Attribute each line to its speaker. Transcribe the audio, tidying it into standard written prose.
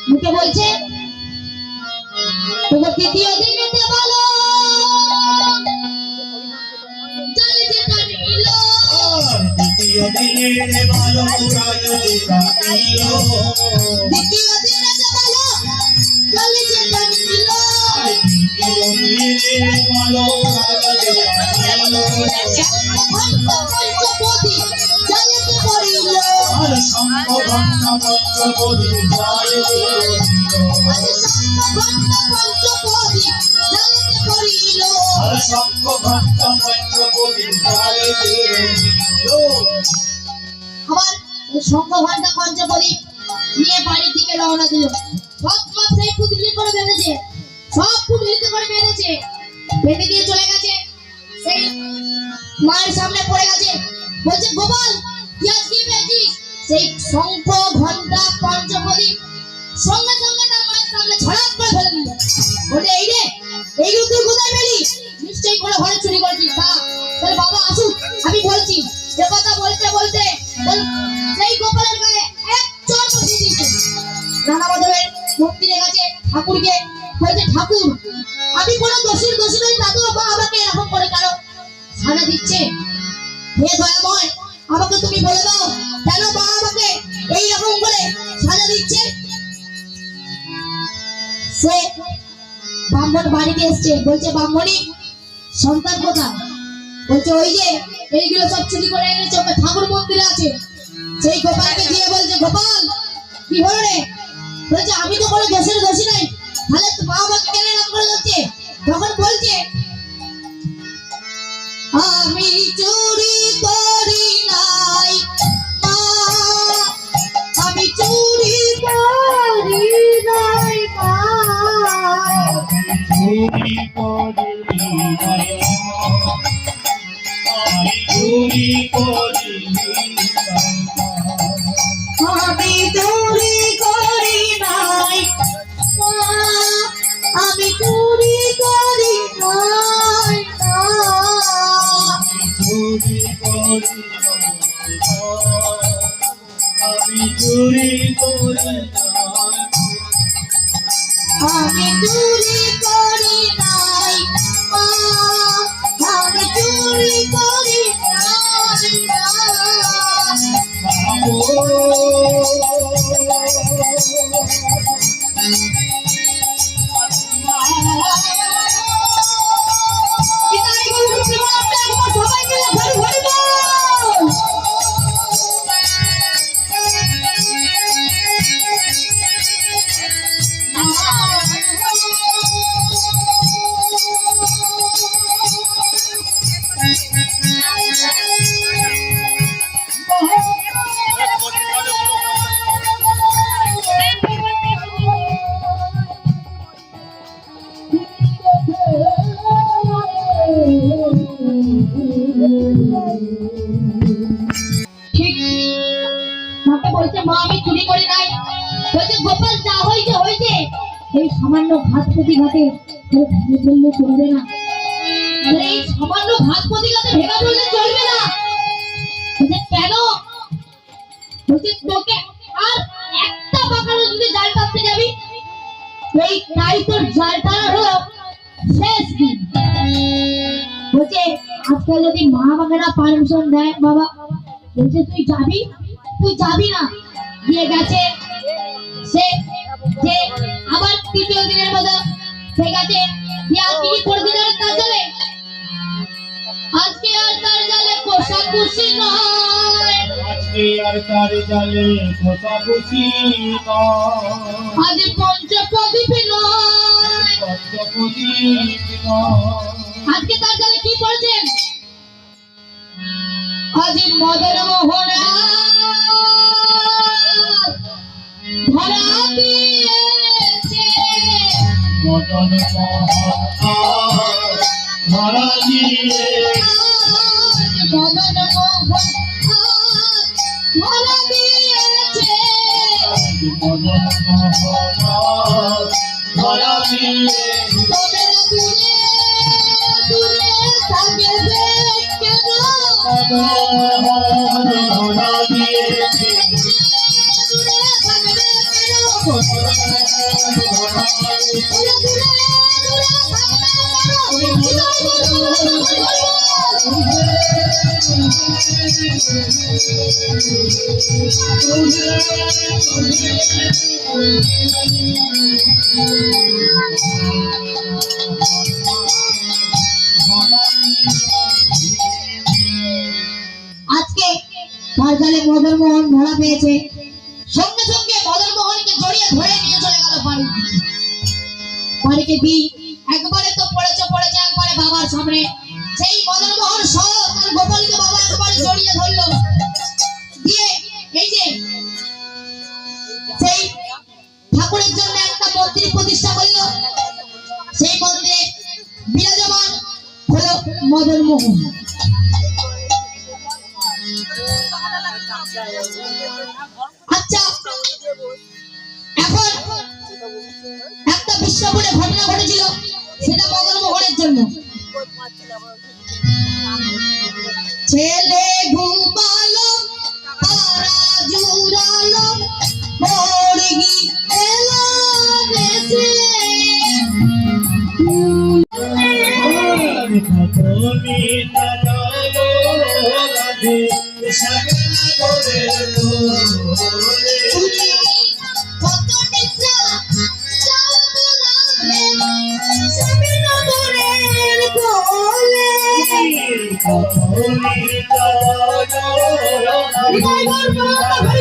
Speaker 1: মুখে বলছে তোমার তৃতীয় দিনে বলো চলে যে টানিল
Speaker 2: দ্বিতীয় দিনে বলো চলে যে টানিল
Speaker 1: দ্বিতীয় দিনে বলো চলে যে টানিল
Speaker 2: দ্বিতীয় দিনে বলো চলে যে টানিল
Speaker 1: পঞ্চপতি চলতে পড়িল
Speaker 2: আর সম্ভবন্ত পঞ্চপতি চলতে
Speaker 1: পঞ্চপতি চলতে পড়িল
Speaker 2: আর সম্ভবন্ত পঞ্চপতি চলতে
Speaker 1: আবার শঙ্খ ঘন্টা পঞ্চপতি নিয়ে বাড়ির দিকে রওনা দিল। সব সেই পুটলি করে বেঁধেছে, সব পুটলিতে করে বেঁধেছে, বেঁধে দিয়ে চলে গেছে। সেই মায়ের সামনে পড়ে গেছে, বলছে গোপাল কি আজ কি পেয়েছিস? সেই শঙ্খ ঘন্টা পঞ্চপতি সঙ্গে সঙ্গে তার মায়ের সামনে ছড়াপ করে ফেলে দিল। বলে এই রে, এইগুলো তুই কোথায় পেলি? নিশ্চয়ই কোনো ঘরে চুরি করেছিস। তাহলে বাবা আসুক, আমি বলছি। এ কথা বলতে বলতে সেই গোপালের গায়ে এক চড় বসিয়ে দিয়েছে। রানা মাধবের মন্দিরে গেছে, ঠাকুরকে বলছে ঠাকুর আমি কোনো দোষী নই, দাদু বাবা আমাকে এরকম করে কেন সাজা দিচ্ছে? হে দয়াময়, আমাকে তুমি বলে দাও কেন মা আমাকে এইরকম করে সাজা দিচ্ছে? সে ব্রাহ্মণ বাড়িতে এসছে, বলছে ব্রাহ্মণী সন্তান কোথায়? বলছে ওই যে এইগুলো সব চুরি করে এনেছে, ওকে ঠাকুর মন্দিরে আছে। সেই গোপালকে দিয়ে বলছে গোপাল কি হলো রে? বলছে আমি তো কোনো দোষী নাই, তাহলে মা আমাকে কেন এরকম করে যাচ্ছে? তখন বলছে আমি চুরি করি নাই মা, আমি চুরি করি নাই মা,
Speaker 2: চুরি করি নাই, আমি চুরি করি
Speaker 1: আমি চুরি করি নাই মা, আমি চুরি করি নাই মা,
Speaker 2: চুরি করি আমি চুরি করি
Speaker 1: আমি চুরি করি নাই মা, আমি চুরি করি নাই সবাই মিলে ঘরে ঘরে মা আমি চুরি করি নাই। বলছে গোপাল যা হয়েছে হয়েছে, এই সামান্য ঘাত প্রতিঘাতে ভেঙে ফেললে চলবে না। এই সামান্য ঘাত প্রতিঘাতে ভেঙে ফেললে চলবে না। বলছে কেন? বলছে তোকে আর একটা বাঁকানো যদি জাল টানতে যাবি, এই তাই তোর জাল টানার হলো শেষ দিন। বলছে আজকাল যদি মা আমাকে না পারমিশন দেয় বাবা বলছে তুই যাবি না দিয়ে গেছে সে যে আবার তৃতীয় দিনের মতো ঠিক আছে দিয়ে আজকে কি করে দিনের কাজ চলে আজকে আর তার জালে কোষাকুষি নয়
Speaker 2: আজকে আর তার জালে কোষাকুষি নয়
Speaker 1: আজ পঞ্চপ্রদীপ নয়
Speaker 2: পঞ্চপ্রদীপ নয়
Speaker 1: আজকে তার জালে কি পড়ছেন আজ মদন মোহন ধরা দিয়েছে
Speaker 2: মদন মোহন ধরা দিয়ে
Speaker 1: মদন মোহন ধরা দিয়েছে
Speaker 2: মদন মোহন ধরা দিয়ে
Speaker 1: তোমরা দূরে দূরে থাকবে কেন
Speaker 2: মদন মোহন ধরা দিয়েছে
Speaker 1: দূরে থাকবে কেন দূরে দূরে আজকে তার জালে মদন মোহন ধরা পেয়েছে সঙ্গে সঙ্গে মদন মোহনকে জড়িয়ে ধরে নিয়ে চলে গেল বাড়িতে একবারে তো পড়েছে একবারে বাবার সামনে সেই মদন মোহন সহ তার গোপালকে বাবা একবারে জড়িয়ে ধরলো দিয়ে এই যে সেই ঠাকুরের জন্য একটা মন্দির প্রতিষ্ঠা করলো সেই মন্দিরে বিরাজমান হলো মদন মোহন আচ্ছা এখন একটা বিশ্বপুরে ঘটনা ঘটেছিল সেটা মদন মোহনের জন্য ছেলে ঘুমালো তারা জুড়ালো মুরগি এলো দেশে
Speaker 2: তুমি জানো রাধে সগলা করে
Speaker 1: কত টিচা চাল গোলাপে সবিন দূরের কোলে
Speaker 2: তুমি জানো রাধে